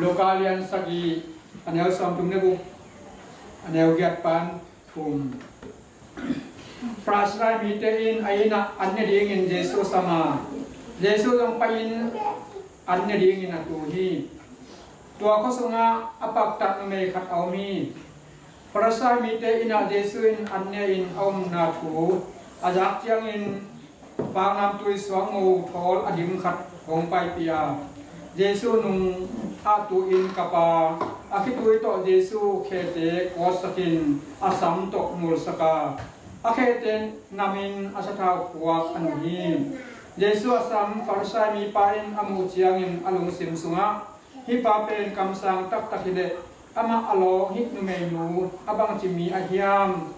Lokalian sagi anel samtung nebu anel giat pan thum frasrai mitein aina anne dingin Yesus sama Yesus ang pain anne dingin atuhi tua ko sunga apak tak me khat aumi frasrai mitein a Yesuin anne in om na thu ajak chiang in pangnam tui swang mu thol adim khat hong pai pia Yesu nung atuin kapa akitui to Yesu khete kosakin asam to mul saka akheten namin asatha puak anuhi Yesu asam farsai mi pain amu chiangin alung sim sunga hi pa pen kamsang tak takide ama alo hik nu menu abang chimi ahiam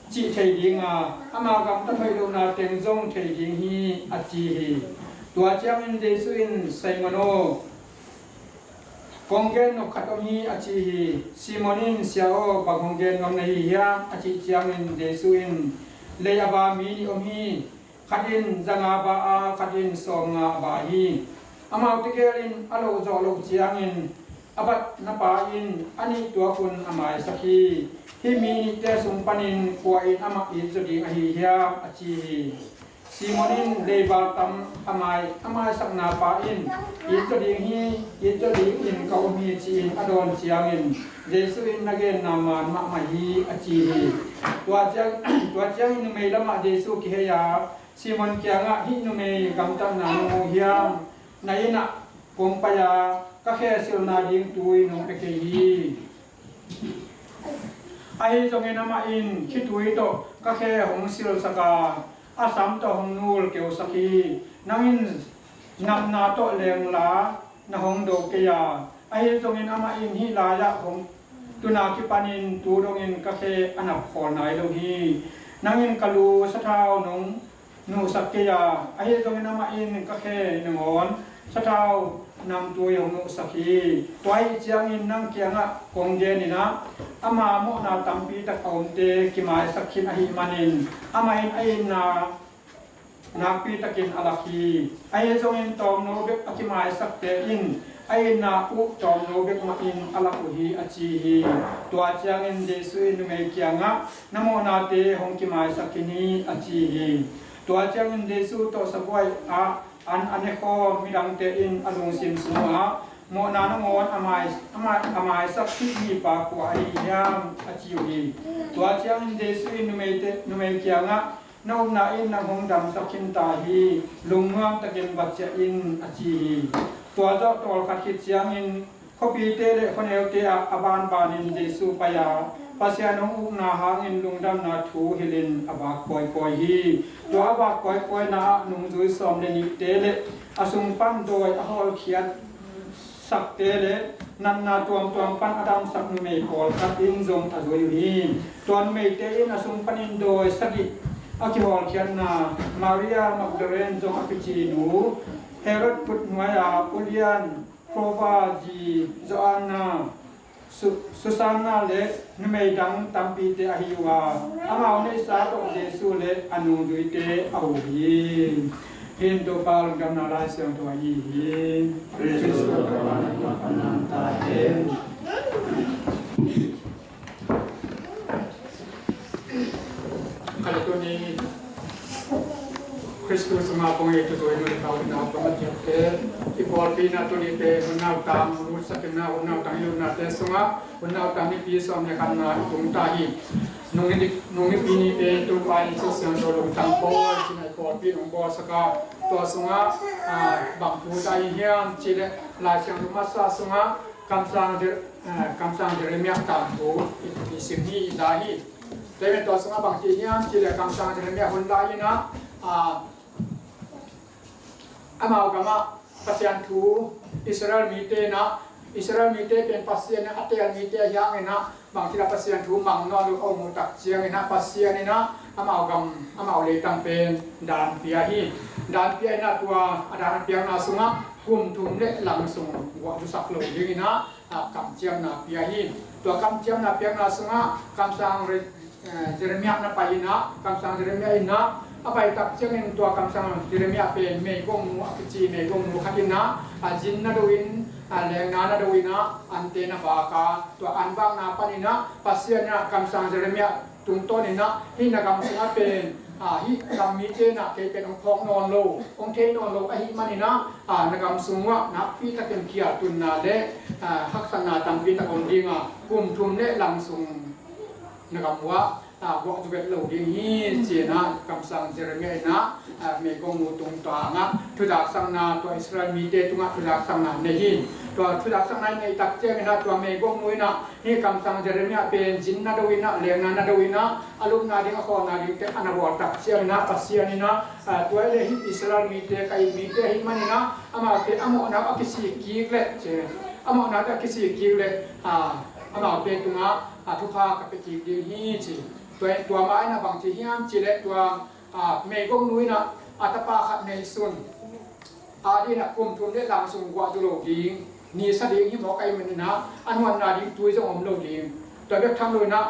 chi thei dinga ama gam ta thoi lo na teng jong thei ding hi achi hi tua chiang in Yesu in saimano konggen no khatomi achi hi simonin siao bagonggen no nei hiam achi chiang in Yesu in leaba mi ni omi khadin zanga ba a khadin songa ba hi amau tikelin alo zo lo chiang in abat napa in ani tua kun amai sakhi hi mi ni te sum panin kwa in ama in jodi a hi hiam achi hi Simonin leba tam amai sakna pa in jodi hi jodi in kau mi chi in adon chiang in Yesu in again naman ma hi achi hi tua chiang in me lama Yesu ki heya Simon kianga hi nu me gamtam na no hiam naina pompaya ka khe sil na ding tui no pe ke hi ai jong in ama in khitui to ka khe hong sil saka asam to hong nul keu saki nangin nam na to leng la na hong do ke ya ai jong in ama in hi la ya hong tuna ki panin tu dong in ka khe anap khol nai lo hi nangin kalu sathau nong nu sak ke ya ai jong in ama in ka khe ngon sathau nam tu yong nu saki toy chiang in nang kianga kongge ni na ama mo na tampi ta kaunte kimai sakhin ahi manin ama in ai na pi takin alaki ai jong in tom no bek akimai sakte in ai na u tom no bek ma in alaku hi achi hi tua chiang in Yesu in me kianga namo na te hong kimai sakini achi hi tua chiang in Yesu to saboi a an aneko midang te in alung sim suma mo na ngon amai sakti hi pa ko ai yam achi hi tua chiang in Yesu in me kianga no na in na hong dam sakhin ta hi lungam takin batcha in achi hi tua jo tol khat khit chiang in khopi te le khonel te aban ban in Yesu paya pasya nong na hang in lungdam na thu hilin aba koi koi hi to aba koi koi na nung jui som le ni te le asung pan doi a hol khiat sak te le nan na tuam pan adam sak nu me kol khat in jong a joi hi tuan me te in asung panin doi sagi akihol khian na Maria Magdalene jong apichi nu Herod put nuaya Ulian Prova ji Joanna Susanna le numei dang tampi te ahiwa amau ne sa to Yesu le anu duite au hi hin to pal gam na lai siang to hi Yesus to panan ta hen kalau tu ni Kristus sama pengai tu tu ini tahu nak pemerintah ke ipol pina tu ni pe unau tam rusak kena unau tam ilmu nate semua unau tam ni pi som yang kena tung tahi nung ni pini pe tu pa ni so siang do long tang po chinai ko pi nong bo saka to sunga bang pu tai hiam chile la siang ma sa sunga kamsang de remia tam po i simni dahi tebe to sunga bang ti hiam chile kamsang de remia hun lai na amau kama pasian tu Israel mite pen pasien na atel mite yang na bang tila pasien tu mang no lu ong tak chiang na pasien na amau le tang pen dan pia na tua adan pia na sunga kum tum le langsung wa tu sak lo ding na kam chiang na pia tua kam chiang na pia na sunga kam sang Jeremia na pa ina kam sang Jeremia ina apa tak chiang tua kam sang Jeremia pen me gong mu akchi me gong mu khatina ajin na doin leng na doina antena baka to anbang na panina pasien na kam sang Jeremia tung to ni na hina kam sang pen hi kam mi te na ke pen ong non lo ong te non lo hi manina na kam sungwa na pi ta ken kia tun na le haksana tam pi ta ong dinga kum tum le langsung na kam wa wa tu vet lo ding hi che na kam sang Jeremia na me gong mu tung ta nga thu dak sang na to Israel mi te tunga thu dak sang na ne hin to thu dak sang na nei tak che na to me gong mu na hi kam sang Jeremia pen jin na do ina leng na do ina alum na ding ko na ding te ana bo tak che na pasia ni na to le hi Israel mi te kai mi te hi mani na ama te amo na akisi ki le che amo na ta kisi ki le ama pe tunga thu pha ka pe ki ding hi chiตัวไม้นะบางทีเฮียมจีเล็ตัวเมฆงนุ้ยนะอัตปาขัดในส่วนดีนะกลุ่มทุนได้หลังส่งกว่าจุโลกิงนี่แสดงที่หมอไก่มันนะอันวันนาดิตัวจะอมโลกิงตัวเด็กทำเลยนะ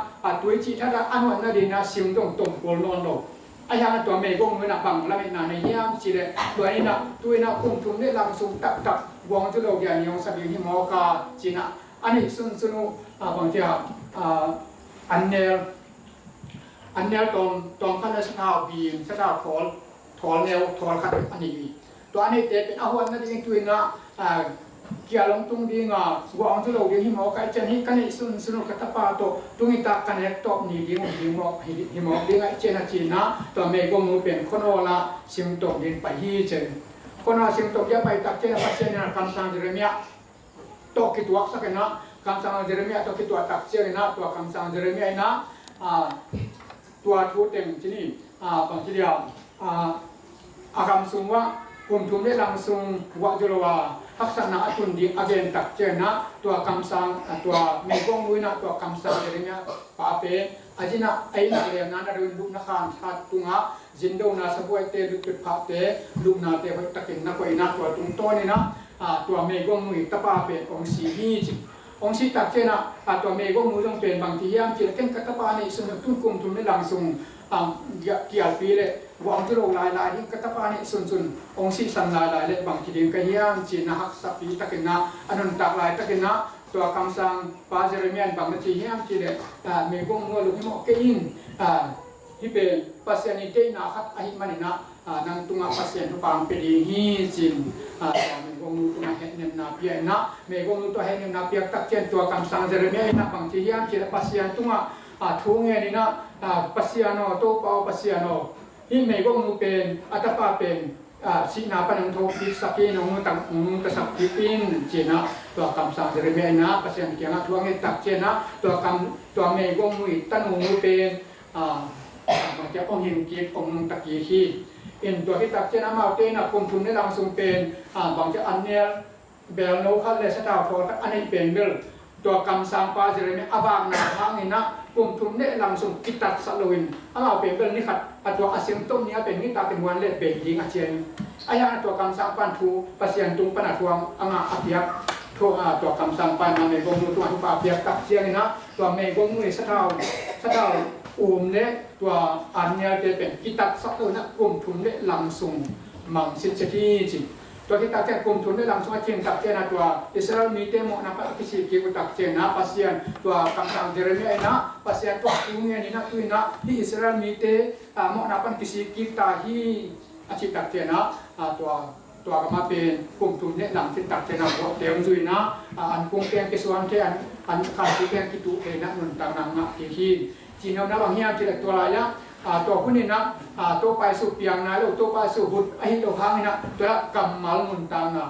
ตัวจีถ้าอันวันนาดินะซิมตรงตรงโกลนอนโลไอ้ยังตัวเมฆงนุ้ยนะบางละเม็ดนาในเฮียมจีเล็ตัวนี้นะตัวนะกลุ่มทุนได้หลังส่งตับวงจุโลกิงยังแสดงที่หมอกาจีนะอันนี้ส่วนบางทีอันเนลตรงขั้นสถาบีมสถาถอนแนวถอนขัดอันนี้ตัวนี้เด็ดเป็นอาหารนั่นเองตัวน่ะเกี่ยวลงตรงดีงาสว่างที่เราเรียกหิมะกันจะนี่กันนี่สุนกัตปาโตตรงนี้ตากันเล็กตบนี่ดีงหิมะดีงไอเจนะจีนะตัวเมฆมูเป็นคนโอละซิมตกดินไปฮีเจนคนอาซิมตกยาไปตักเจนะปัจเจนะคำสั่งเจเรมียตกกิตัวสักนะคำสั่งเจเรมียตกกิตัวตักเจนะตัวคำสั่งเจเรมียนะตัวทูตเต็มที่นี่บางทีเดียวอาการสูงว่ากลุ่มทุนได้ลังสูงว่าจุลวาทักษณะทุนดีอาเกนตักเจนะตัวคำสั่งตัวเมฆงลุยนะตัวคำสั่งอะไรเงี้ยป่าเป็นอาจินะไอ้นักเรียนนั้นเรียนลูกนักข่าวชาติตุงะจินโดนาสบุยเตลุจุดพับเตลูกนาเตหัวตะเกินนักวินาตัวตุงโตนี่นะตัวเมฆงลุยตะปาเป็นองค์สีฮีจิองค์สิตักเจนะตัวเมฆงมูต้องเป็นบางทียามจีนเก่งกัตปานี่ส่วนตุ้นกลุ่มทุนไม่ลังส่งเกี่ยวปีเลยหวังที่เราลายที่กัตปานี่ส่วนองค์สิสันลายเลยบางทีเดียงก็ยามจีนนะฮักสับปีตะกินนะอันนั้นตักลายตะกินนะตัวคำสั่งปาเจริญยันบางทียามจีนเลยเมฆงมูลูกหิมะเกินที่เป็นปัสยานิเตนะครับอหิมานินะนังตุงปัสยานทุกปางเป็นฮีจินเมฆงมูตุงเฮนเนมนาเปียนะเมฆงมูตัวเฮนเนมนาเปียตักเจนตัวคำสั่งเจริญยันนะบางทียามจีนปัสยานตุงทุ่งเงินนี่นะปัสยานโตเปาปัสยานที่เมฆงมูเป็นอัตปาเป็นสินาปันโทปิสักนงตังกษัตริย์ปินเจนะตัวคำสั่งเจริญยันนะปัสยานเกียงทุ่งเงินตักเจนะตัวเมฆงมูตันงูเป็นบางทีองค์หินกีบองค์ตะกี้ขี้อินตัวที่ตักเจนะมาเตนะกลุ่มทุนได้ลังส่งเป็นบางทีอันเนียเบลโนคัลเลสตาพออันนี้เป็นเบลตัวคำสั่งปาเจริญอาวางนาทางนี่นะกลุ่มทุนได้ลังส่งกิตัดสลุนเอาเป็นเบลนี่ขัดตัวอาเซียนต้นนี้เป็นนิตาเป็นวันเล็ดเป็นยิงอาเจียนอายาตัวคำสั่งปันทูปัสยันตุงปนัดทวงอ่างอาเปียกตัวคำสั่งปันมาเมฆงมูตัวทุปาเปียกตักเจียนี่นะตัวเมฆงมูสะเทาเนี่ยตัวอันเนี้ยจะเป็นกิตัดสักตัวนะกลุ่มทุนได้ลังส่งมังสิทธิจิตัวกิตัดแค่กลุ่มทุนได้ลังส่งเชียงตักเจนะตัวอิสราเอลมีเตโมนะกิสิกิวตักเจนะปัสยานตัวคำสั่งเจริญเนี่ยนะปัสยานตัวทุ่งเงี้ยนี่นะตัวนะที่อิสราเอลมีเตโมนะปันกิสิกิตาฮีอาชิตักเจนะตัวก็มาเป็นกลุ่มทุนเนี่ยหลังที่ตักเจนะตัวเดียวจุยนะอันกลุ่มเพียงกิสวนเทียนอันขาดที่เพียงกิตุเองนะนุนต่างๆนะที่เ จีนนับางเฮียจีเล็กตัวอะไรนะตัวผู้นี้นะตัวไปสู่เปียงนะลูกตัวไปสู่หุดไอ้ตัวข้างนี่นะตัวละกำมัลนุนตังนะ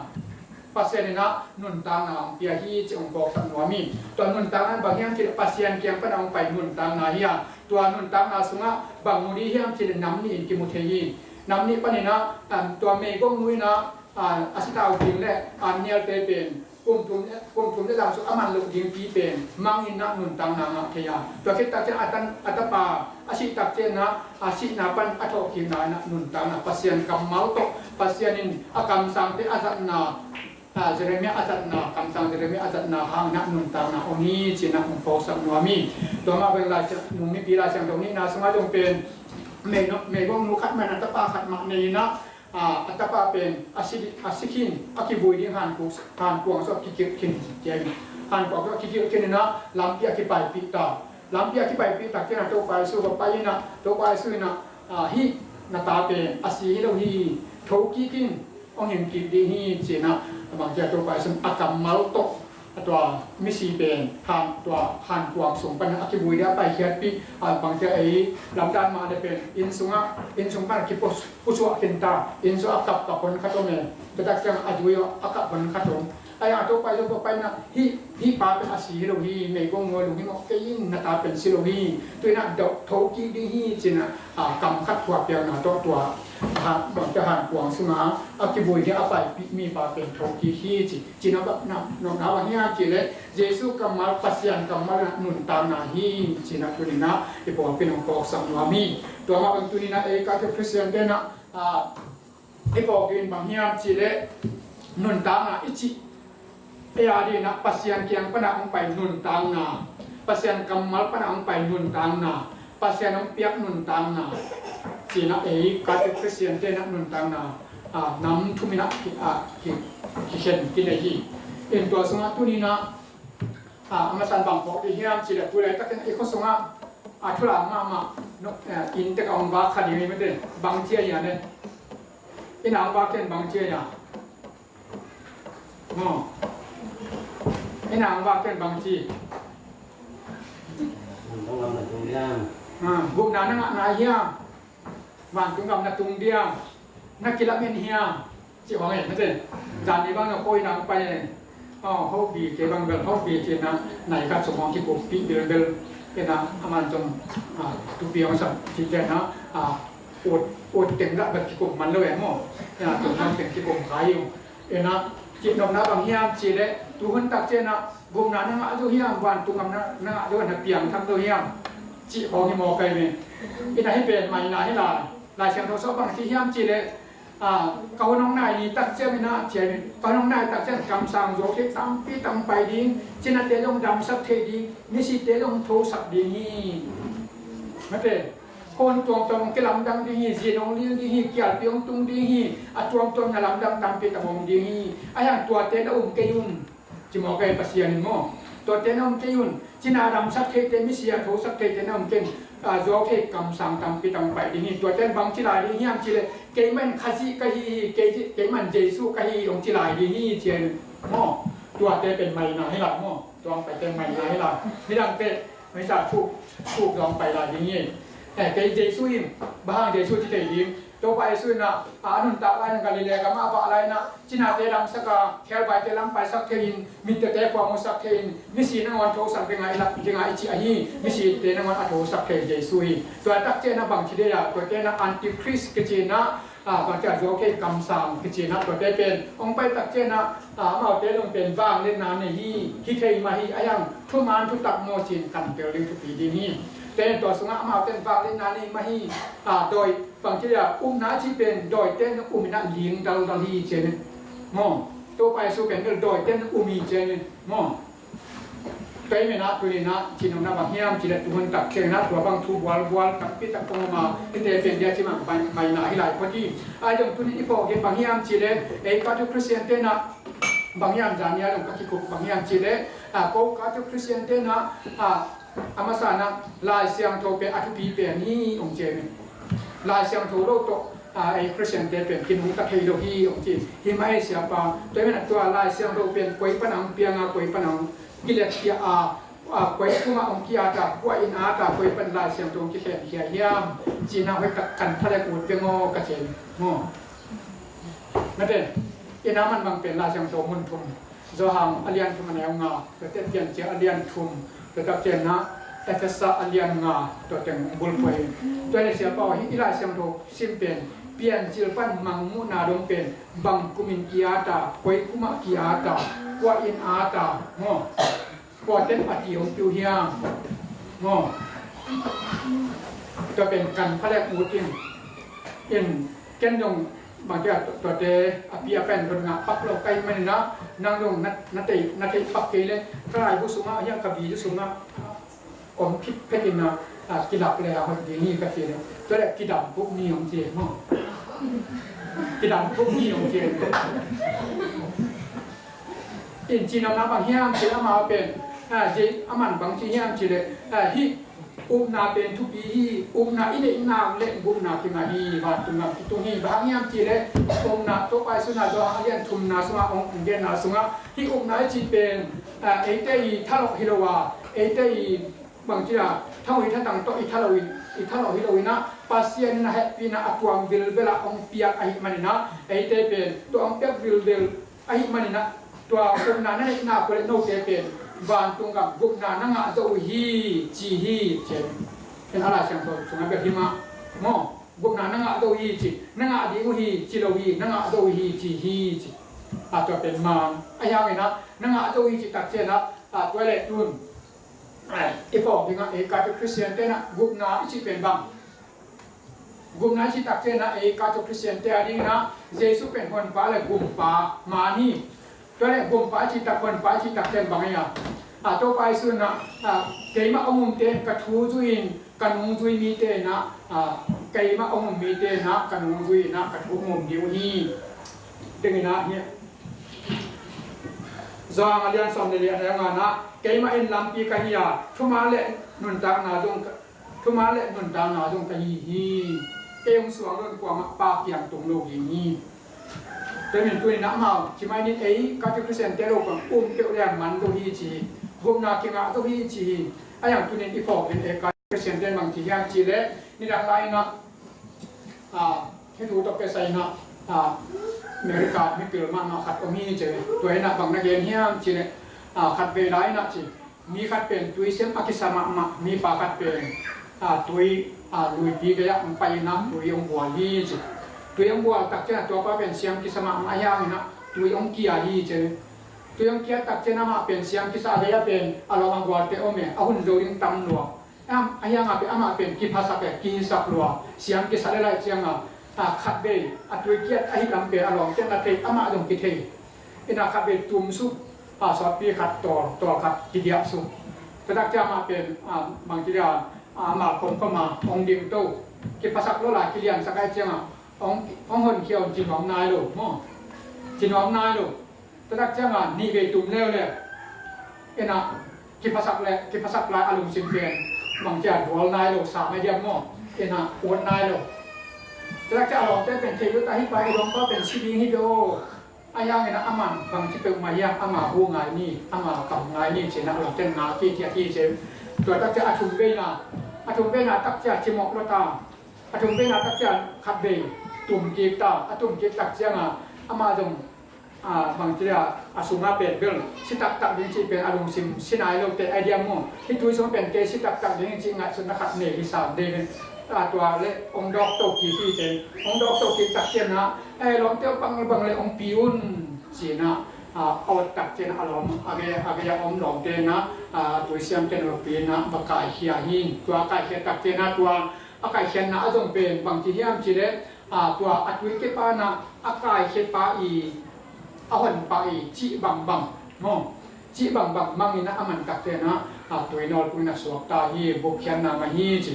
ปัสเซียนนะนุนตังนะเปียฮีจะองค์กรสังวามีตัวนุนตังนั้นบางเฮียจีปัสเซียนเกียงปนองไปนุนตังนะเฮียตัวนุนตังนะสุงะบางมูดีเฮียจีน้ำนี่อินกิมุเทยีน้ำนี่ปนี่นะตัวเมฆงนุ้ยนะอาศิตาอุทิงและเนียลเตเป็นกุมทุมได้ดังสุอามันลูกยิงปีเป็นมังอินนะนุนตังนางะเทียตัวคิดตักเจนอัตปาอาศิตักเจนนะอาศินาปันอัตโอคินานะนุนตังนะปัสเซียนกัมมัลโตปัสเซียนินอากรรมสังเตอาจันนาเจเรมีอาจันนากรรมสังเจเรมีอาจันนาหางนะนุนตังนะองนี้จีนะองค์โพสัมนวามีตัวมาเป็นลายนุมีปีลายเสียงตรงนี้นะสมัยจงเป็นเมฆนุขัดมันอัตปาขัดมักนีนะอัตปาเป็นอาศิคินอากิบุยดิหันกวงสอบคิคินเจงหันกวงสอบคิคินนะลำเปียกิไปปีตาลำเปียกิไปปีตาเจ้าตัวไปสู้กับไปนะตัวไปสู้นะฮินาตาเป็นอาศิฮิโลฮีโทกิกินองเห็นกิดีฮีเจนะบางเจ้าตัวไปซึ่งอากรรมมัลโตตัวมิสีเป็นตัวหันกวงส่งปัญหาอากิบุยได้ไปเขียนปีบางเจ้าไอ้ลำดันมาได้เป็นอินสุงปันกิปุสุกินตาอินสุอากับคนขัดตัวเมย์แต่ถ้าเจ้าอาจุยอากับคนขัดตัวไอ้ตัวไปนะฮีปาเป็นอาศิฮิโลฮีเมฆงงลูกฮิโมเกยินนาตาเป็นซิโลฮีตัวนั้นดอกโทกิดีฮีเจนะกำขัดถั่วเปียกนะตัวบางจะหันกวางซึ่งอากิบุยที่อาไปมีปาเป็นโทกิฮีจีนะแบบน้องว่าเฮียจีเลยเยซูกัมมาปัสยันกัมมาหนุนตามนาฮีจีนะตัวนี้นะไอ้พวกเป็นองค์กรสังวามีตัวมาเป็นตัวนี้นะไอ้การที่คริสเตียนเดนะไอ้พวกเป็นบางเฮียจีเลยหนุนตามนาอิจิไอ้อาดีนะปัสยันเกียงปนังไปหนุนตามนาปัสยันกัมมาปนังไปหนุนตามนาปัสยันองเปียกหนุนตามนาจีน่าการที่คริสเตียนเดนักนุนตังนาน้ำทุ่มินะที่เช่นที่ไหนที่ตัวสงฆ์ตัวนี้นะมาสันบังบอกที่เฮียมจีเด็ดตัวไหนตั้งแต่ไอ้ข้อสงฆ์ทุลามาอินเตกองบาคดีไม่ได้บางเจียอย่างนี้อินอังบาเกนบางเจียอย่างอินอังบาเกนบางจีต้องทำแบบตรงนี้บุกนานังนายเฮียวันตรงกับนักตุงเดียนักกีฬาเมียนเฮียจีของเห็นไม่ใช่จานนี้บ้างเราโอยนังไปเขาบีเกบังเบลเขาบีเจนะไหนครับสมองที่ผมปีเบลเป็นนะอามันจงตุเปียงสับจีเจนะอดเต็มละแบบที่ผมมันเลยมั้งนะตัวนั้นเป็นที่ผมขายอยู่นะจีนนบางเฮียจีเลยตัวคนตักเจนะบุญนั้นนะอาจุเฮียวันตรงกับนะอาจุวันเปียงทำตัวเฮียจีของที่มอไปเนี่ยอินให้เป็นใหม่นาให้ลายเชียงทศบางที่เฮียมจีเลยเขาน้องนายนี่ตัดเจ้าไม่น่าเจียนเขาน้องนายตัดเจ้ากำสังโยกที่ตั้งปีตั้งไปดิ้งจีนัดเตลงดำสักเทดิ้งมิสิเตลงโทสักดิ้งไม่เป็นคนจวงจงกลำดังดิ้งจีนองดิ้งดิ้งเกี่ยวเปียงตุงดิ้งจวงจงกลำดังดำปีตั้งมงดิ้งไอ้ยังตัวเตลเกยุนจีมอเกยปัสยานิโมตัวเตลเกยุนจีนาดำสักเทเตมิสิยาโทสักเทเตนอมเกนโยกที่กำสังตั้งปีตั้งไปดิ้งตัวเตลบางจีลายดิ้งเฮียมจีเลยเกยมันขจิกะฮีเกยมันเจสุกะฮีองจิลายดีฮีเจนหม้อตัวเตเป็นไมนาให้หลับหม้อตัวไปเต็มไมนาให้หลับไม่ดังเตไม่ทราบถูกลองไปหลายดีฮีแต่เกยเจสุอิมบ้างเจสุที่เตยิมตัวไปสุนะนุนตะไว้นังกาลิเลกามาบะอะไรนะจินาเตดังสักแค่ไปเตลังไปสักเทอินมิเตความมุสักเทอินมิสีนังวันโทสักเป็นไงล่ะเป็นไงอิจิอาฮีมิสีเตนังวันอโทสักเทเจสุอิตัวตักเจนะบางทีเดียตัวเตนะอันติคริสต์กจีนะบางจากโยกกำสังกจีนะตัวเตเป็นองไปตักเจนะมาเตลงเป็นว่างเล่นน้ำในฮีฮิเทมาฮีอายังทุมานทุตักโมจินกันเกลิงทุปีดีฮีเต้นตัวสงฆ์มาเต้นฟังเล่นนานี่มาฮีโดยบางทีเดียนาที่เป็นโดยเต้นนาเลี้ยงดัลลีเจนมองตัวไปสู้เป็นโดยเต้นมีเจนมองเต้นไม่นับตัวนี้นะจีนนาบางเฮียมจีนตัวคนตักเชงนะตัวบางทูบอลตักพิตักปงมาที่เต้เป็นเดียที่มันไปหนาให้หลายพอดีอย่างตัวนี้ที่พอเห็นบางเฮียมจีนก็ทุกคริสเตียนเต้นนะบางเฮียมจานนี้ลงกับที่กุบางเฮียมจีนก็ทุกคริสเตียนเต้นนะอามาสานะลายเสียงโทเป็นอธิปีเป็นนี่องค์เจนลายเสียงโทโลโตไอ้คริสเตียนเป็นกินหุตะเฮโลฮีองค์เจนฮิมาเอเซียปาตัวเป็นตัวลายเสียงโทเป็นกวยปนังเปียงกวยปนังกิเลสเปีย quay kuma ông kia ta quay in ta quay bên lại xem trong cái kẹt kia hiam chỉ nào phải cẩn thận để cột cái ngô cái chuyện ngôนั่นเองอินามันบางเป็นลาเซียงโตมุนทุมจะหางอเลียนทุมมันเอางาแต่เตียนเจอเลียนทุมแต่ตักเจนนะแต่จะสะอเลียนงาตัวเต็งบุลไปตัวในเสียเป่าฮิลาเซียงโตซิมเป็นเปลี่ยนจิลปันมังมุนาดงเป็นบังกุมินกิอาตาควยกุมากิอาตากว่าอินอาตาโง่กว่าเต้นปฏิของปิวเฮียงโง่จะเป็นกันพระแรกมูตินอินแกนยงบางทีตัวเตอภิอาเป็นคนงาปักเราไกลมันนะนางยงนัดปักเกเลยกลายผู้สูงอายุกบีผู้สูงอายุอมพิษเพกินนะกีฬาเลยเขาดีนี่ก็เจียตัวแรกกีฬาพวกนี้ของเจียมั้งกีฬาพวกนี้ของเจียอินจีนน้ำบางเฮียมจีนมาเป็นจีอามันบางจีเฮียมจีเลยฮินาเป็นทุบีฮินาอินเล่นาเล่นบุนาคิมาฮีว่าตุนาตุฮีบางเฮียมจีเลยนาตัวไปสุนัขตัวเลียนทุมนาสุนัขเลียนนาสุนัขฮินาจีเป็นเอเตยทารกฮิโรวาเอเตยบางทีอะทั้งวิธีต่างๆตัวอิทาโลฮิโรวินะปัสยานะเฮปีนะอัตวังวิลเวลาองเปียกไอมันนะเอเตเป็นตัวองเปียกวิลไอมันนะตัวองนั้นนั่นน่าเปิดโนเตเป็นบานตุงกับบุกนานั่งอาโซฮีจีฮีเจเป็นอะไรเสียงตัวสุนัขแบบที่มาโม่บุกนานั่งอาโซฮีจีนั่งอาดีกุฮีจีโลฮีนั่งอาโซฮีจีฮีจีตัวเป็นมันไอ้ยังไงนะนั่งอาโซฮีจีตักเจนะตัวเล็กนุ่นไอ้พวกที่งั้นไอ้คาทอลิกคริสเตียนเต้นะบุกนาอิจิเป็นบังบุกนาอิจิตักเจนะไอ้คาทอลิกคริสเตียนเต้ดีนะเยซูเป็นคนป่าเลยบุกป่ามานี่ตัวเล็กบุกป่าอิจิตักคนป่าอิจิตักเจนบางอย่างตัวไปสุดนะเกี่ยมาองค์เต้กระทูจุยนกันงจุยมีเต้นะเกี่ยมาองค์มีเต้นะกันงจุยนะกระทูองค์เดียวนี้ดึงนะเนี่ยจางอาเลียนสอนเรียนอะไรงานนะเกี่ยมาเอ็นลำปีกันยาทุมาเล่นุนตางนาจงทุมาเล่นุนตางนาจงกันยี่เกี่ยมสวงโดนกว่าปากอย่างตรงโลกอย่างนี้แต่เหมือนตัวนี้นะมาที่ไม่นิดก็จะพิเศษเตโลกับเกี่ยวแรงมันตัวนี้จีพวกนาเกี่ยวกับตัวนี้จีไอ้อย่างตัวนี้อีพอเป็นก็พิเศษเด่นบางทีอย่างจีเล่นี่ดังไรนะที่ดูตัวเกษตรนะอเมริกาไม่เปลี่ยนมาขัดก็มีเจอตัวนี้นะบางนักเรียนเฮียมจีเนี่ยขัดเวลานะจีมีขัดเป็นตัวเสียงอักิสมามีปาขัดเป็นตัวลุยปีกยะมันไปนะตัวองบัวฮีจีตัวองบัวตักเจ้าตัวป้าเป็นเสียงกิสมาอายังนะตัวองเกียฮีเจตัวองเกียตักเจ้ามาเป็นเสียงกิสอะไรเป็นอารมณ์บัวเตอเมอาหุ่นโจยิงตำหนัวอายังเป็นอามาเป็นกิภาษาเป็นกิสักลัวเสียงกิสอะไรเสียงขัดเบย์ตัวเกียไอ้ลำเบย์อารมณ์เจ้าเตอามาดงกิเทอินาขัดเบย์ตุ่มซุปสอบปีขัดต่อขัดกิเดียซุปแต่ตักเจ้ามาเป็นบางทีเดียมาคนก็มาองดิมโตกิภาษาโลลากิเลียนสักไอเจียงองคนเขียวจีนหอมนายลูกมั่งจีนหอมนายลูกแต่ตักเจ้ามานี่เบย์ตุ่มเร็วเลยนะกิภาษาเลยกิภาษาลายอารมณ์สินเปลี่ยนบางทีหัวนายลูกสามไม่เดียมมั่งนะอวนนายลูกแต่ถ้าจะเอาแต่เป็นเทวดาที่ไปลงก็เป็นชีวิตฮิโดอายังไงนะอามันบางที่เป็นมายังอามาหูไงนี่อามากับไงนี่เช่นนะเราเต้นนาที่เทียที่เช่นตัวตักจะอาชุมเบนาตักจะชิมอกรตาอาชุมเบนาตักจะขับเบตุ่มกีตาตุ่มกีตักเสียงอามาจงบางทีอาสุมาเป็นเบลสิตักจริงๆเป็นอารมณ์สิมสินายโลกแต่ไอเดียมั่งที่ดูสมเป็นเกสิตักจริงๆไงสุนัขเนริสามเดนตัวเล็กองดอกโตกีที่เจนองดอกโตกีตักเจนนะไอ้ลองเที่ยวบางเลยองปิวน์จีนะเอาตักเจนอารมณ์อาเกยองหลงเจนนะตัวเสียมเจนปีนะบางกายเขียหินตัวกายเขียตักเจนนะตัวอากายเขียนนะจงเป็นบางทีที่ยามจีเดตัวอัตวิเกปานะอากายเขียปาอีอาหันปาอีจีบังมองจีบังมังอินะอามันตักเจนนะตัวนอลกุนัสวกตาฮีบุกเขียนนามาฮีจี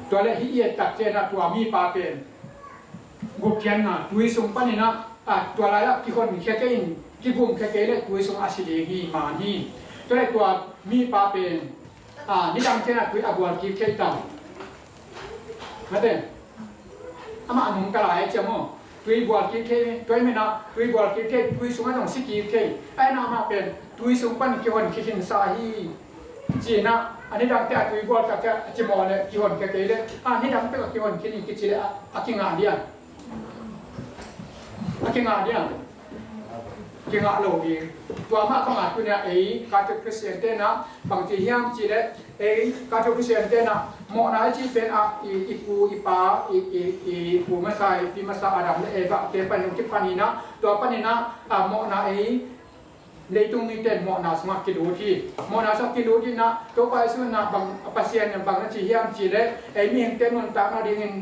ตัวเล็กที่เอียดตักเจนะตัวมีปาเป็นบุกเขียนนะตัวส่งปันนี่นะตัวอะไรละที่คนมีแค่กินที่บุ้มแค่เกล็ดตัวส่งอาศิเลฮีมาฮีตัวเล็กตัวมีปาเป็นนี่ดังเจนะตัวอาบัวกิเกตังนั่นเองอามาหนุ่มกระไรเจ้าโม่ตัวบัวกิเกตัวไม่นะตัวบัวกิเกตัวส่งอันนั้นสิกิเกไอ้น้ามาเป็นตัวส่งปันกี่คนคิดเห็นสาฮี จีน่ะอันนี้ดังแต่ตุยบอลแต่จิมอลเลยกี่คนแค่เลยอันนี้ดังแต่กี่คนคิดนี่คิดจีเลยอากิงาเดียอากิงาเดียกิงาโลบีตัวมาขนาดตัวเนี่ยไอ้การจะคริสเตียนเต้นะบางทียามจีเลยไอ้การจะคริสเตียนเต้นะหมอนาจีเป็นอีปูอีปาอีปูมาใส่ปีมาใส่อาดัมเลยแบบเตปันยุกิปานีนะตัวปานีนะหมอนาไอ้เลยตรงนี้เต้นหมอนาสมัครกิโลที่หมอนาสมัครกิโลที่นะตัวไปส่วนนะบางปัสเซียนบางนาจียามจีเลยไอ้มีเต้นมันตามนาดิ่ง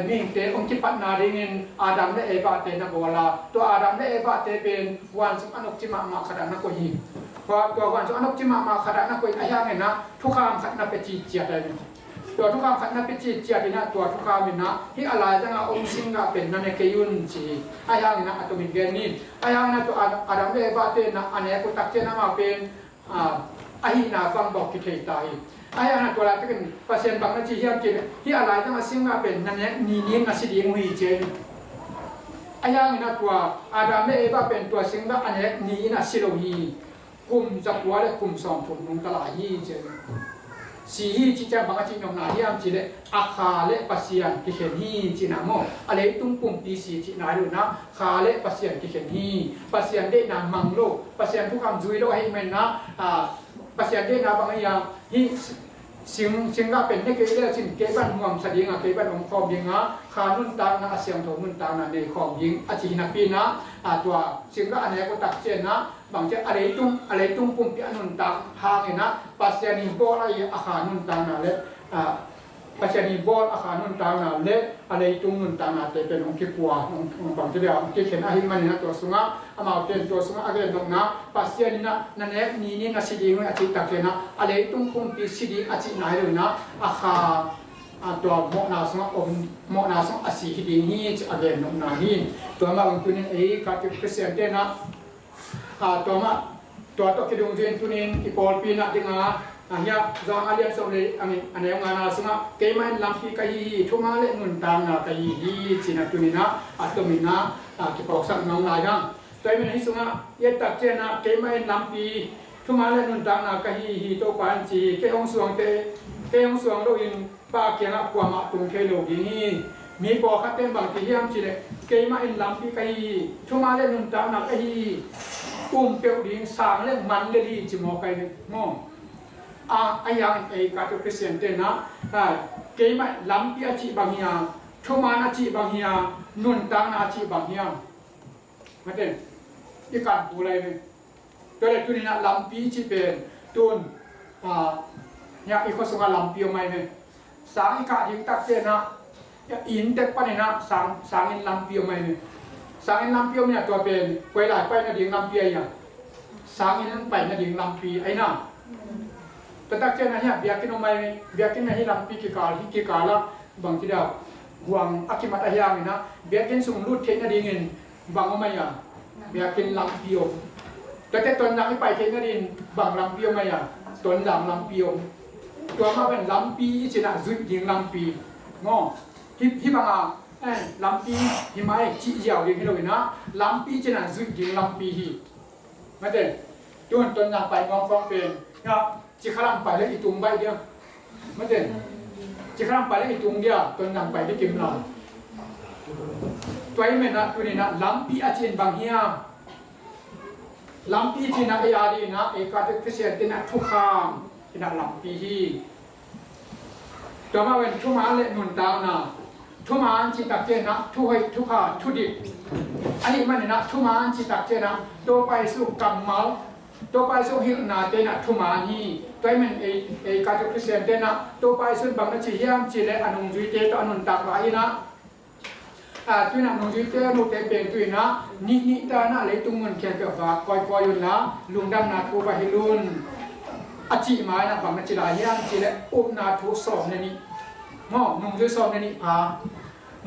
มีเต้องค์กิปันนาดิ่งอาดัมเลยแบบเต้นนักวลาตัวอาดัมเลยแบบเต้เป็นวันสมัครจิมาขนาดนักฮีพอตัววันสมัครจิมาขนาดนักฮีอายังไงนะทุกคำขัดนับเป็นจีเจียได้ตัวทุกคำขัดนับเป็นจีเจียได้นะตัวทุกคำเป็นนะที่อะไรจังองค์สิงห์เป็นนั่นเองก็ยุ่นจีอายังไงนะตัวมีเกณฑ์นี้อายังไงนะตัวอาดัมเลยแบบเต้นะอันนี้กูตักเจนะมาเป็นอาหินาฟังบอกคิดเหตุใดอายังไงตัวละที่เป็นเปอร์เซ็นต์บางนาทีที่ยังจีที่อะไรจังสิงห์เป็นนั่นเองนี่นักสิดีงหุยเจนอายังไงนะตัวอาดัมเลยแบบเป็นตัวสิงห์อันนี้นี่นักสิโลฮีกลุ่มจักรวาลและกลุ่มสองถุงนุ่งตลาดยี่เจนสีฮีจีจังบางจีนองนาที่ยามจีเลอาคาเลปัสยานกิเขนฮีจีนามออะไรตุ้งปุ่มปีสีจีนาดูนะคาเลปัสยานกิเขนฮีปัสยานได้นามังโลปัสยานทุกคำจุยโลให้มันนะปัสยานได้นาบางอย่างฮีสิงก็เป็นนี่เกลือสิงเก็บบ้านห่วงสดีงาเก็บบ้านองคอมยิงนะขานุ่นตางนะเสียงโถนุ่นตางนะในคอมยิงอาจีนักปีนะตัวสิงก็อันนี้ก็ตักเจนนะบางทีอะไรตุ้งปุ่มปีนุ่นตางหางนะปัสยานีบอลอะไรอาคารนุ่นตางนะเลยปัจจัยนี้บอลอาคารนุ่นตางนะเละอะไรตุ้งนุ่นตางนะแต่เป็นองค์ที่กลัวองค์บางทีเดียวองค์ที่เขียนอาหิมันนะตัวสุงะอามาเป็นตัวสุงะอะไรตรงนั้นปัจจัยนี้นะนั่นเองนี่นะสิดีงอาจิตตักเจนะอะไรตุ้งปุ่มปีสิดีอาจิไหนเลยนะอาคารตัวหมอนาสุงะองหมอนาสุงอาศิดีนี่จะอะไรตรงนั้นนี่ตัวมาบางตัวนี้ไอ้การที่เกษตรเจนะตัวมาตัวคิดดูเจนตัวนี้อีพอลปีนักดิ่งya zang alian so le ane ngana sunga keimain lampi kai thunga le nun tang na kai hi china tunina atomina ki poksak nong na yang toimen hi sunga ye tak chena keimain lampi thunga le nun tang na kai hi to pan chi ke ong suang lo in pa kyanga kwa ma tung ke lo gi mi po khaten bang ti hiam chi le keimain lampi kai thunga le nun tang na kai peu ding sang le man le li chi mo kai mo ayang ay kato presente na kay ma lampi achi bangya thuman achi bangya nun tang na achi bangya mate ikan pulai me tole tuni na lampi chi pen tun ya iko sunga lampi mai me sang ika ding tak se na ya in tek pa na sang in lampi mai me sang in lampi me to pen koi lai pa na ding lampi ya sang in pa na ding lampi ai na tetap je nahya biakin umai biakin nahi lampi ki kala bang tidak buang akibat ahyang ina biakin sunglut thena dingin bang umai ya biakin lampio tete ton yang pai thena din bang lampio mai ya ton jam lampio tua ma ben lampi china zui ding lampi ngo hi banga lampi hi mai chi jiao ding hilo ina lampi china zui ding lampi hi mate ton yang pai ngong phong pen ya chỉ khá làm phải lấy itung bay dia, mất tiền, chỉ khá làm phải lấy itung dia, tuần làm phải lấy kiếm lại, tuai mình na tuần na lampi achen bang hiam, lampi chỉ na ai đi na, ai cả cái xe tên na thua kham, thì na lampi hi,ตัวมาเป็นทุ่มานเล่นนุนตาวนะทุ่มานจิตตักเจนะทุ่ยทุ่ขาทุ่ดิอันนี้มันนะทุ่มานจิตตักเจนะตัวไปสู่กำเมาตัวไปส่งหินาเตนะทุมานีตัวมันเอการจะคริสเตียนเตนะตัวไปส่งบางนาทียามจีเลอนุจุยเตตอนุนตักไว้นะจุยนะอนุจุยเตนุเตเป็นจุยนะนิตานะเลยตุ้งเงินแค่เปียฟ้าคอยอยู่นะลุงดำนาทูไปให้ลุนอาจิมานะบางนาทีลายยามจีเลอุ้มนาทูสอบในนี้หม้อนุ่งจุยสอบในนี้พา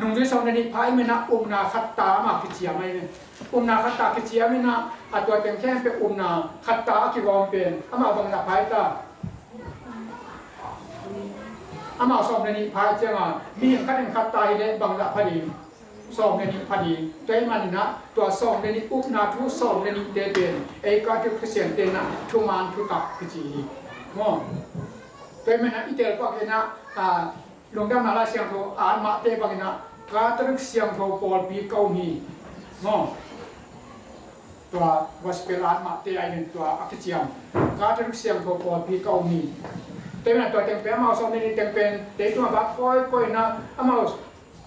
นุ่งจุยสอบในนี้พาไม่นะอุ้มนาขัดตามาพิจิตรไม่นาขัดตาพิจิตรไม่นะตัวเป็นแค่เป็นนาขัดตาคิวอมเป็นอามาบังนาพายตาอามาสอบในนี้พายเจ้ามีอย่างขั้นขัดตาให้ได้บังนาพอดีสอบในนี้พอดีใจมันนะตัวสอบในนี้นาทุสอบในนี้เดเป็นไอ้การที่เขียนเตนะทุมานทุกับพิจิ mo pemena itel pa kena longdam nala siang tho an ma te pa kena ka truk siang tho pol pi kau mi mo tua gospel an ma te ai nen tua akichiam ka truk siang tho pol pi kau mi pemena tua teng pe ma so ni teng pen te tu ba koi na amao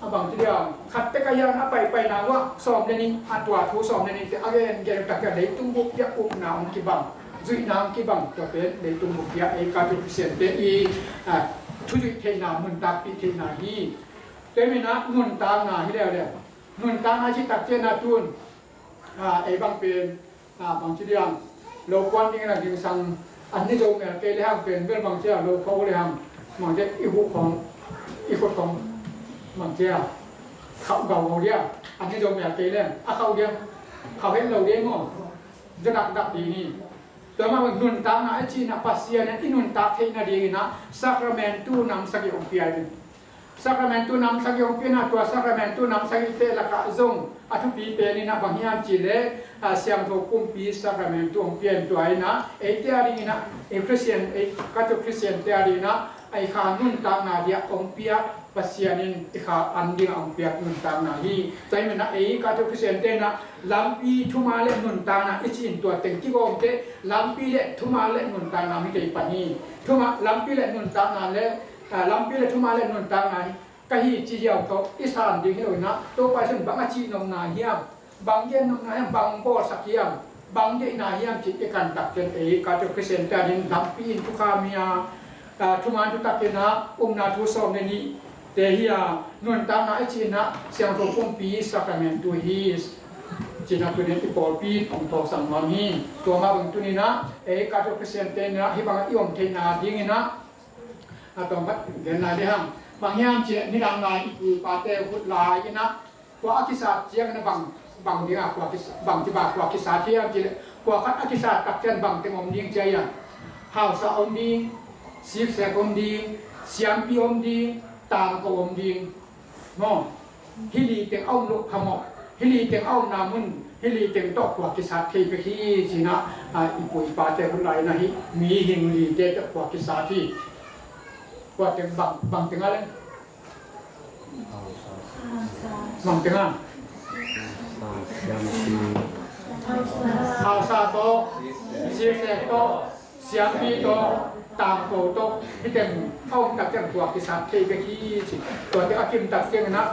abang ti dia khat te kayan apai pai na wa som le ni atwa thu som le ni te again ge ta ka dei tung buk ya up na on ki bang zui na ki bang to pe dei tung buk ya e ka tu sen te i thu ji the na mun ta pi the na hi te mi na mun ta na hi le le mun ta na chi tak che na tun e bang pen bang ti dia lo kwan ni na ding sang an ni jo me ke le hang pen bel bang che lo ko le hang mang je i huของi koของมันเจ้าเขาเก่าเขาเดียวอันที่โดนแบบตีเล่นเขาเดียวเขาเห็นเราเดียวมั้งจะดักดีนี่แต่มาเป็นนุนตานะไอจีนะปัสเซียเนี่ยที่นุนตาเทน่าดีนะสักราเมนตูนำสักอย่างเปียนสักราเมนตูนำสักอย่างเปียนะตัวสักราเมนตูนำสักเตละกะซงอัทุปีเปนี่นะบางอย่างจีเล่เสียงโทกุมปีสักราเมนตูเปียนตัวไอ้นะไอ้เตียดีนะไอ้คริสเตียนไอ้คาทอลิกคริสเตียนเตียดีนะไอ้ขานุนตานาเดียองเปียpasianin ikha anding ang piak nun tang na hi chai mena ei ka to presente na lampi thuma le nun tang na ichin to teng ki gom te lampi le thuma le nun tang na mi te pani thuma lampi le nun tang na le lampi le thuma le nun tang na ka hi chi yaw to isan ding he na to pa chen bang a chi nom na hiam bang yen nom na hiam bang bo sakiam bang de na hiam chi te kan tak chen ei ka to presente din lampi in tu kha mia thuma tu takena na thu som ne niแต่เฮียนวลตามนะไอจีนะเสียงตัวพุ่มปีสักแมนตัวฮีสจีน่าตัวนี้ที่ปอลปีของทอสังมามีตัวมาบางตัวนี้นะการจะเปอร์เซ็นต์เนี่ยที่บางอีอมเทนาดิ้งนะตรงนั้นเดินหน้าได้ห้างบางอย่างเจนี่ดังนายอีปาเต้หุดลายนะกว่าอธิษฐานเจียงนะบางเดียกว่าบางที่บางกว่ากิสาเทียมจีกว่าคัดอธิษฐานตักเจนบางเต็มอมดิ้งใจอ่ะหาวสะอมดิ้งสีแสกอมดิ้งเสียงปีอมดิ้งตามกวมดิงมองฮิลีเต็งเอาลุกขมอกฮิลีเต็งเอานามุนฮิลีเต็งตอกกว่ากิสัตเทไปที่จีนะอีปุยปาเตคนไรนะฮิมีหิงลีเตตกว่ากิสัตที่กว่าเต็งบังเต็งอะไรบังเต็งอ่ะข้าวซาโตเสียเสกโตเสียงปีโตตามโกโตที่เต็มเอาตักเจ้าตัวกิสัตเทไปที่สิตัวที่อากิมตักเจ้านะ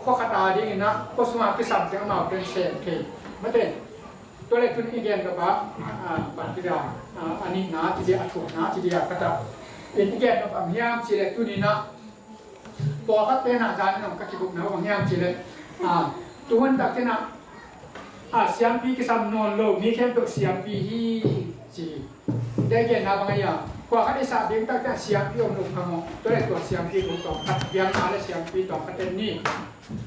ข้อคาตาดีนะข้อสมากิสัตเจ้ามาเป็นเศษเทไม่เต็มตัวเล็กตัวนี้เองกับบัตรที่เราอันนี้นะที่เดียถูกนะที่เดียก็จะเป็นที่เกี่ยวกับเฮียมสิเล็กตัวนี้นะพอเขาเป็นอาจารย์น้องกัจจิบุกนะว่าเฮียมสิเล็กตัวนั้นตักเจ้านะเสียงปีกิสัตนอนโลมีแค่ตัวเสียงปีที่สิได้เกี่ยนะบางอย่างกว่าเขาได้สาบเลี้ยงตั้งแต่เสียงพี่องค์ลงขโมยตัวแรกตัวเสียงพี่ต่อพัดเบียงนาและเสียงพี่ต่อพัดเต็นนี่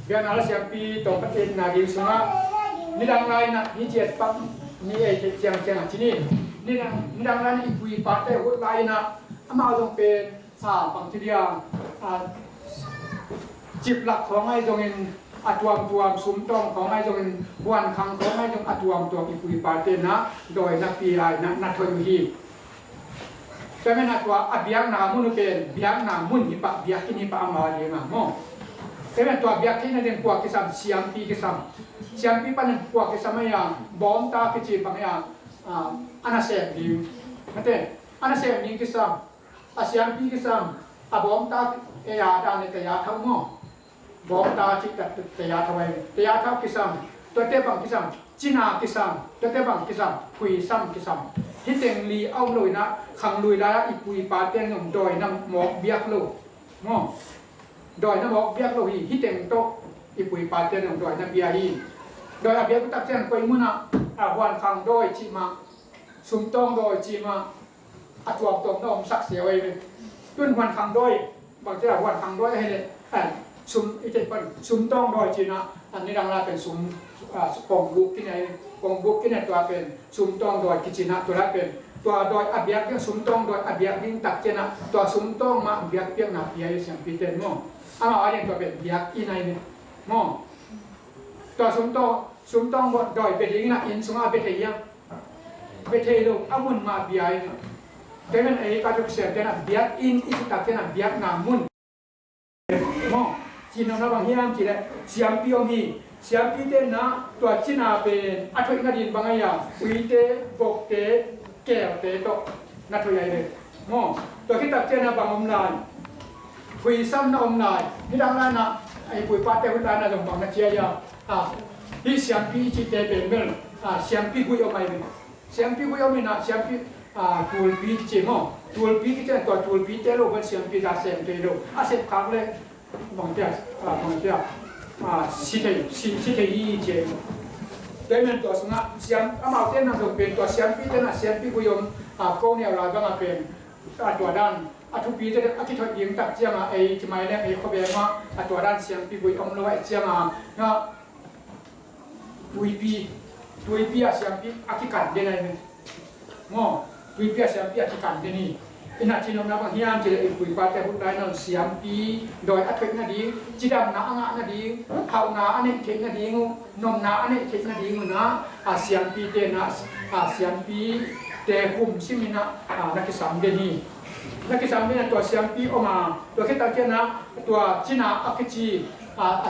เบียงนาและเสียงพี่ต่อพัดเต็นนาดิวสงะนี่ดังไรนะนี่เจ็ดปั๊มนี่ไอ้เจียงที่นี่นี่ดังไรนี่คุยปาเต้หุ่นไรนะอามาตรงเป็นบางทีเดียวจิบหลักของไอ้ตรงนี้อัดวมตัวซุ้มตองของไอ้ตรงนี้วันครั้งของไอ้ตรงอัดวมตัวคุยปาเต้นะโดยนักปีไรนักทยุฮีแต่ไม่นักว่าอภิยังนามุนเป็นภิยังนามุนหิปะภิยังกินหิปะมาเรียงมั้งแต่เป็นตัวภิยังที่นั่นเองกว่ากิสามเสียงปีกิสามเสียงปีปันกว่ากิสามอย่างบอมตากิจิบางอย่างอันนั้นเสียงดีนั่นเองอันนั้นเสียงนี้กิสามเสียงปีกิสามบอมตาเอียดานเตียทั้งมั้งบอมตาจิตเตียทำไมเตียทั้งกิสามตัวเตบังกิสามจีนากิสามตัวเตบังกิสามคุยซ้ำกิสามที่เต็งลีเอาเลยนะขังลุยแล้วอีปุยปาเตียงหนุ่มดอยน้ำหมอกเบียกโลง้อดอยน้ำหมอกเบียกโลฮีที่เต็งโตอีปุยปาเตียงหนุ่มดอยน้ำเบียฮีดอยอาเบียกตักเตียงไปมุนะวันขังดอยจีมาสุมต้องดอยจีมาอัดวงตรงน้องสักเสียไว้เลยจุนวันขังดอยบางทีวันขังดอยให้เลยสุมอีเจ็ดเป็นสุมต้องดอยจีนะอันนี้ดังนั้นเป็นสุมกองบุกที่ไหนกองบุกที่ไหนตัวเป็นสุมต้องดอยกิจินะตัวนั้นเป็นตัวดอยอาเบียกยังสุมต้องดอยอาเบียกยิ่งตักเจนะตัวสุมต้องมาอาเบียกเปียกหนาเปียเสียงปีเต็นมั่งอะไรตัวเป็นเบียกอีไหนเนี่ยมั่งตัวสุมต้องดอยเป็นยิ่งนะอินสุงอาเบทยังเบทลูกอามุนมาเบียเนี่ย kemen ai ka tuk se tena biak in ita tena biak na mun mo chino na bang hiam chi le siam pi om hi siam pi te na tua china pen athoi na din bangaya ui te bok te kel te to na thoi ai le mo to kita tena bang om lai pui sam na om lai ni dang lai na ai pui pa te hu lai na jong bang na chia ya hi siam pi chi te pen mel siam pi pui om ai le siam pi pui om na siam pi tool pi chi mo tool pi ki te to tool pi te lo ba siam pi da sem te lo sem khang le bang tia si te yi je đây mình tổ sung xiêm amau tên năng được bên tổ xiêm pi tên là xiêm pi của yom câu nèo là bang bên tổ đan thu pi tên cái thuật tiếng tập chiang ấy chỉ mai này ấy có bé mà tổ đan xiêm pi của ông nói chiang nó tui pi xiêm pi cái cản đây này ngô tui pi xiêm pi cái cản đây này ina chinom na bang hiam chile pui pa te hu dai non siam pi doi athek na ding chidam na anga na ding hau na ane thek na ding nom na ane thek na ding na siam pi te na siam pi te kum simina na ki sam de ni na ki sam de to siam pi oma to ke ta che na to china akichi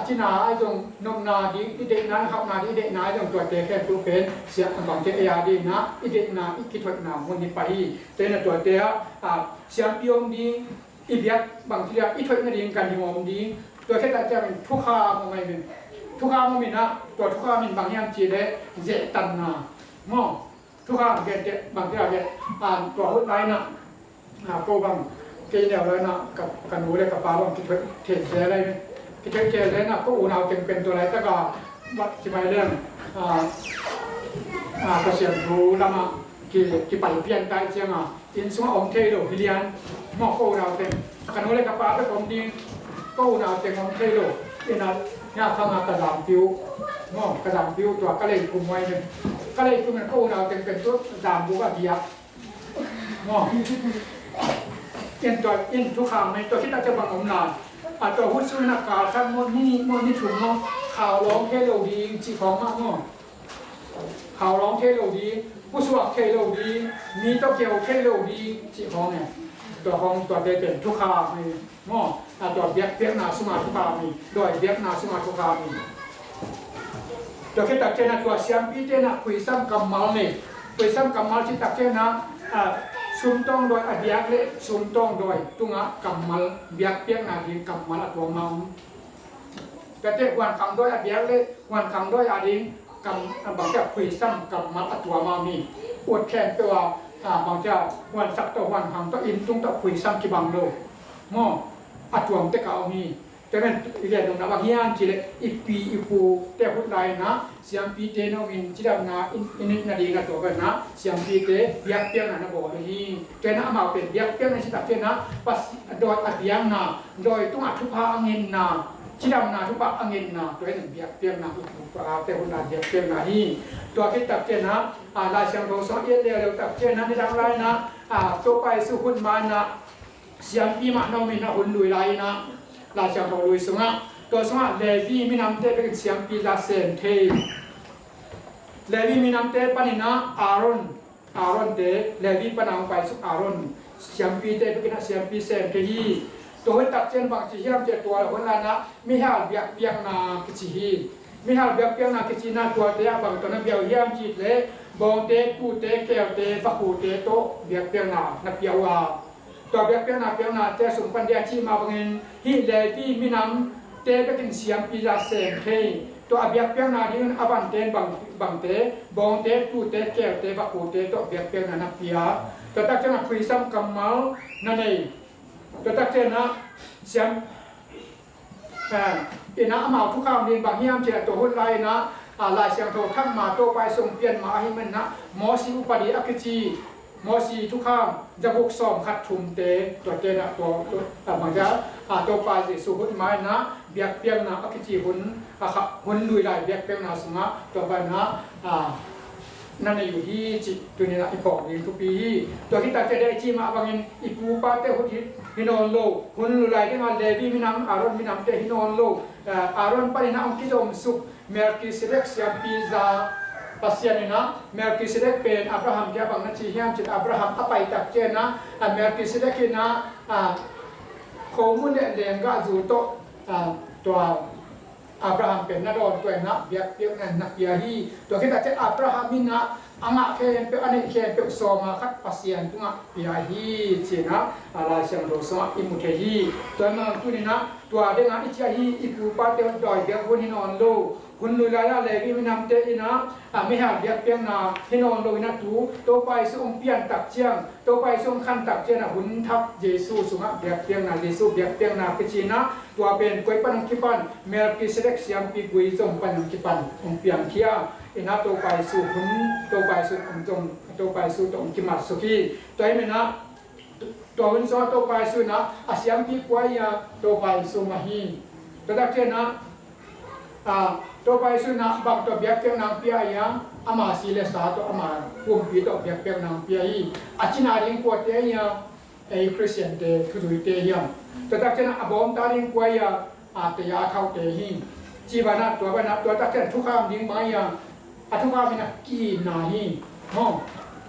china ai jong nom na ding ide na hau na ide na jong to te ke tu pen sia bang che ya di na ide na ikithot na mun ni pa hi te na to te siam pi om ding ibiak bang tia ithot na ding kan hi om ding to ke ta che ben thu kha mo mai ben thu kha mo min na to thu kha min bang yang chi le je tan na mo thu kha ge te bang tia ge to hu dai na ko bang ke ne la na ka nu le ka pa bang ki the je lai cái chuyện kia đấy là có ủ nào tìm quyềnตัวnày tất cả bắt chỉ phải lên cái chuyện thú làm cái bản biên tại chiang in xuống ông thầy đồ hiền mỏ có ủ nào tìm cái nó lấy cái phá cái công ty có ủ nào tìm ông thầy đồ thì là nhà thằng cái giảm phiếu mỏ cái giảm phiếuตัวcái này cùng ngoài mình cái này cùng mình có ủ nào tìm quyền tốt giảm bố cái gì ạ mỏ inทุกคำในตัวที่เราจะบังคับนานตัวหุ้นซื้อนักการทั้งหมดนี่ถุงเนาะข่าวร้องเทโลดีจีของมากเนาะข่าวร้องเทโลดีผู้สมัครเทโลดีมีตัวเกี่ยวเทโลดีจีของเนี่ยตัวของตัวเป็นทุกข่าวนี่เนาะตัวเบียกนาสมาทุกข่าวนี่โดยเบียกนาสมาทุกข่าวนี่ตัวที่ตัดเจนตัวเสียมปีเจนะคุยซ้ำกำมัลนี่คุยซ้ำกำมัลที่ตัดเจนะซุมต้องโดยอเบียกเละซุมต้องโดยตุงะกำมัลเบียกเปียกนาดีกำมัลตัวเมาแต่เด็กวันคำโดยอเบียกเละวันคำโดยอดีกำบางเจ้าคุยซ้ำกำมัลตัวเมามีอวดแขนตัวบางเจ้าวันสักตัววันคำตัวอินตุงตัวคุยซ้ำกี่บังโลหม้ออัดตัวมันเตะเก่ามีแต่เป็นเรื่องนั้นบางอย่างจีเลอีปีอีปูแต่พูดได้นะเสียงปีเตนวินจีดำนาอินนาดีกันตัวกันนะเสียงปีเตเบียกเปียงนะบอกเลยนี่แต่นะมาเป็นเบียกเปียงในสิบเจ็ดนะปัสโดยอัดเบียงนะโดยตุ้งอัดทุพาอังเงินนะจีดำนาทุพาอังเงินนะตัวนี้เบียกเปียงนะอีปูปลาแต่คนนั้นเบียกเปียงนะนี่ตัวที่ตัดเจนะลายเสียงโทสองเอียเดียวตัดเจนะที่ทำไรนะตัวไปสู่หุ่นมานะเสียงปีมาโนมินะหุ่นลุยไรนะลาจากเราลุยสงะตัวสงะเลวีมีน้ำเตะเป็นเสียงปีลาเซนเทเลวีมีน้ำเตะปนินะอารอนเตะเลวีปนังไปสุอารอนเสียงปีเตะเป็นเสียงปีเซนเทฮีตัวให้ตัดเจนบางทีเฮียมเจตัวคนละนะไม่ให้เบียกเบียงนากิจิฮีไม่ให้เบียกเบียงนากิจินาตัวเตะบางตัวนั้นเบียวเฮียมจีเละบองเตะกูเตะแก้วเตะฟักกูเตะโตเบียกเบียงนานักเบียวว่าตัวเบียกเปียงนาแต่สุนปัญญาที่มาบางเงินฮิเลที่มีน้ำเตะไปกินเสียงปีลาเซนเทตัวเบียกเปียงนาที่มันอวันเตนบางเตะบองเตะตูเตะแก้วเตะบักปูเตะตัวเบียกเปียงนานักเปียตัวตักเจนะคุยซ้ำกำเมานั่นเองตัวตักเจนะเสียงอินะอามาทุกคำนี้บางเฮียมเจนะตัวหุ่นไรนะลายเสียงโททั้งมาโตไปส่งเปลี่ยนมาให้มันนะหมอสิอุปดีอักจีมอสีทุกข้ามจะบุกซ้อมขัดทุมเตะตัวเตนะตัวบางอย่างตัวปลาสิสุหุ่นไม้นะเบียกเปียงนะอักจีหุ่นลุยไหลเบียกเปียงนะสงะตัวไปนะนั่นอยู่ที่จิตตัวนี้นะอีกบอกดีทุกปีตัวที่ตัดจะได้ที่มาบางอย่างอีปูปาเตหุ่นฮินอนโลหุ่นลุยไหลที่มาเลวีมินังอารอนมินังเตฮินอนโลอารอนปารินะองคิดอมสุกเมลกิเซเล็กเซียปีซา pasien ina Melkisedek pen Abraham dia bang na chi hiam chit Abraham apai tak chen na Melkisedek ina khomun le lenga zu to to Abraham pen na don to na biak biak na kia hi to kita chet Abraham ina anga khen pe ane khen pe so ma khat pasien tunga pia hi china ala siang do so imu the hi to ma tu ni na to de nga icha hi ipu pa te doi biak hun hin on lo hun lu la ya le gi minam te ina mi ha biak piang na hin on lo ina tu to pai su ong pian tak chiang to pai su ong khan tak chiang na hun thap Jesu sunga biak piang na Jesu biak piang na ke china to ben koi pan ki pan Melkisedek siam pi gui jong pan ki pan ong piang kia ina to pai su hun to pai su ong jong to pai su tong ki mat su ki to ai mena to hun so to pai su na asiam pi kwai ya to pai su ma hi to dak che na to pai su na bak to biak piang nang pia ya ama si le sa to ama pum pi to biak piang nang pia hi achina ring ko te ya ei Christian te thu te hiam to dak che na abom ta ring kwai ya te ya thau te hi chi ba na to dak che thu kham ding ba yaทุกข้ามีนักกีนาฮีน้อง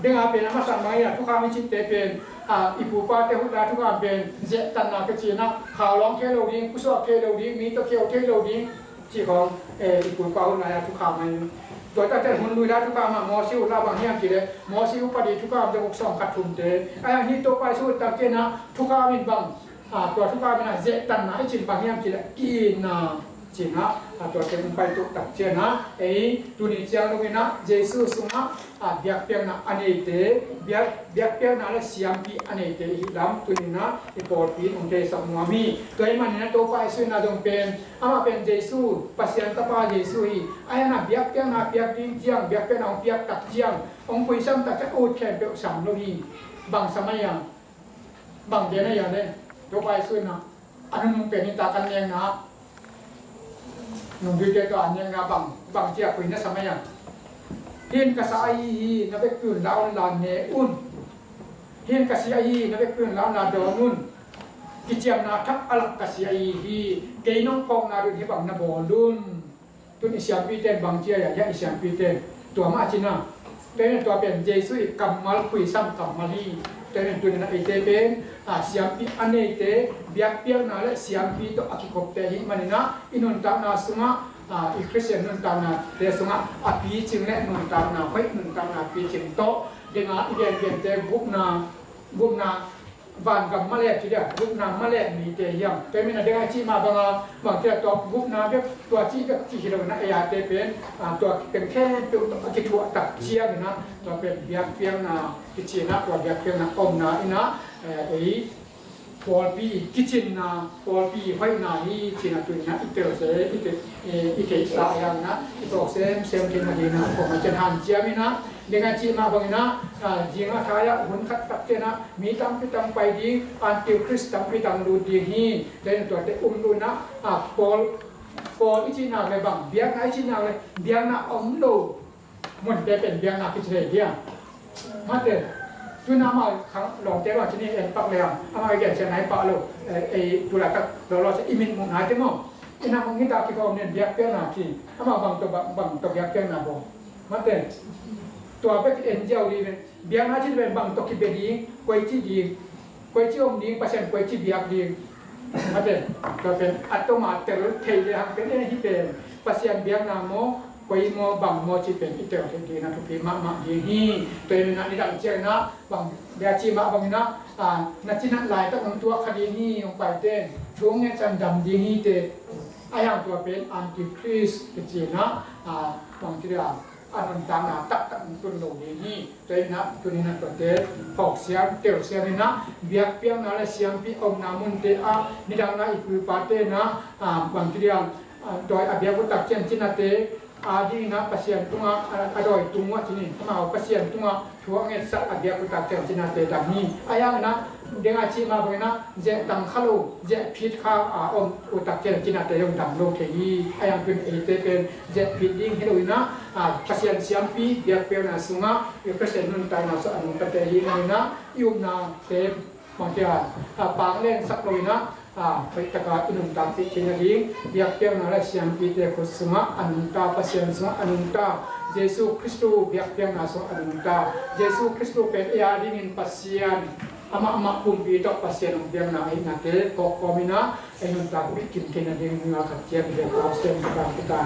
เด้งอาเป็นมาสั่งมาทุกข้ามีจิตเตเป็นอีปูปาเตหุดาทุกข้าเป็นเจตันนากจีนะข่าวร้องเทโลดิ้งกุศลเทโลดิ้งมีตะเคียวเทโลดิ้งจีของอีปูปาหุนายทุกข้ามีตัวตั้งแต่หุ่นลุยได้ทุกข้ามามอซิวลาบางเฮียมจีเลยมอซิวปฏิทุกข้ามจะบุกส่องขัดทุนเตไอ้ฮีโตไปสู้ตั้งเจนะทุกข้ามีบังตัวทุกข้ามีนะเจตันนาไอจินบางเฮียมจีเลยกีนาจีนะตัวเต็มไปตุกตักเจนะตุนิจางลงนะเยซูสุงะเบียกเปียงนะอันนี้เตเบียกเปียงนะและเสียงปีอันนี้เตฮิดำตุนินะอีปอดปีองเตสัมมามีตัวมันนะตัวไฟสุนะจงเป็นอามาเป็นเยซูปัสยันตปาเยซูฮีไอ้นะเบียกเปียงนะเบียกดิ้งเจียงเบียกเปียงนะเบียกตักเจียงองคุยซ้ำตักจะอูดแขนเปียกสามโลหีบางสมัยยังบางเดือนอย่างนี้ตัวไฟสุนะอันนั้นเป็นนิตากันเองนะนุ่งดีเจตัวอันยังนะบางเจ้าคุยนะสมัยยังเห็นกษัตริย์นับเป็นปืนลาวลานเนอุ่นเห็นกษัตริย์นับเป็นปืนลาวนาดอนุนกิจยมนาทักอัลกษัตริย์เกยน้องพองนาดูที่บางนาบอลุนตุนอิสยามปีเตนบางเจ้าอย่างอิสยามปีเตนตัวมาจินะเป็นตัวเป็นเยซูอีกกัมมัลคุยซ้ำกัมมัลีแต่เป็นตัวนั้นไอเตเป็นเสียมปีอันนี้เตเบียกเปียกนาและเสียมปีตัวอคิคบเตหิมันนะอินุนตานาสุงะอีคริสเตียนนุนตานาเตสุงะอปีจิงและนุนตานาไว้นุนตานาปีจิงโตเดงาอีเดียนเดียนเตบุกนาวันกับมาเลทีเดียวบุกนามาเลมีเตยังแต่ไม่นาเดงาชีมาบางเจ้าตัวบุกนาแบบตัวชีแบบที่เรานะไออาเตเป็นตัวเป็นแค่ตัวคิดว่าตัดเชียงนะตัวเป็นเบียกเปียงนากิจนะตัวเบียกเปียงนาอมนาอินะพอปีกิจนะพอปีไว้นาฮีจีน่าตัวนะอิเตอร์เซอิเตสายางนะอิตอกเซมเทนาดีนะผมจะทานเจียมินะdengan cina bangina jinga kaya hun khat tak cina mi tam pi tam pai di antikris tam pi tam lu di hi dan to te lu na pol ichina le bang biang na ichina le biang na lo mun te pen biang na ki chre dia mate tu nama khang long te wa chini en pak le ama ge chen nai pa lo tu la tak lo se imin mun ha te mo ina mong kita ki ko ne biak pe na ki ama bang to biak pe na bo mateตัวเป็นเอ็นเจลดีเป็นเบียงน่าที่เป็นบางตกิเบดีกวยจีดีกวยจีอมดีประเสริฐกวยจีเบียกดีมาเป็นตัวเป็นอัตโนมัติแต่รถเทเลหังเป็นเอ็นที่เป็นประเสริฐเบียงนาโมกวยโมบางโมจีเป็นอิเตอร์เทดีนะทุกปีมาดีฮีตัวเป็นนักนิรันดร์เจ้านะบางเบียจีมาบางนะนักจีนักลายต้องตัวคดีนี้ลงไปเต้นช่วงนี้จันดำดีฮีเตไอ้อย่างตัวเป็นอันติคริสต์จีนะบางทีเดียวอันนั้นต่างนะตักตุนโลดีนี่ตัวนี้นะตัวนี้นะตัวเตะหอกเสียงเต๋อเสียงนี่นะเบียกเปียงนะและเสียงพี่อมนามุนเตะนี่ดังนะอีกคือปาเตนะบางทีเดียวโดยอาเบียกุตักเจนจินาเตดีนะปัสยานตุงอดอยตุงวะที่นี่มาปัสยานตุงช่วงเงี้ยสักอาเบียกุตักเจนจินาเตดังนี้อายังนะเด้งอาชีมาเป็นนะเจตังขลุ่เจพิษข้าวอมอุตักเจนจินาเตยงดังโลเทีอายังเป็นเอเตเป็นเจพิษดิ้งให้ดูนะปัสยานเสียมปีเบียกเปียนะสุงะอยู่เปอร์เซ็นต์นุนตายนะสอันปเตยีนะยุบนะเตบางทีปางเล่นสักเลยนะไปตะการอินุนตาติเชนลิงเบียกเปียนะและเสียมปีเตคุสุงะอันตาปัสยานสุงะอันตาเ Yesus Kristus biak piang naso adunta Yesus Kristus pet ya dingin pasien ama kumpi tok pasien biang na ai nate kok komina ai nunta bikin kena ding ngakat cia biak pasien kita kita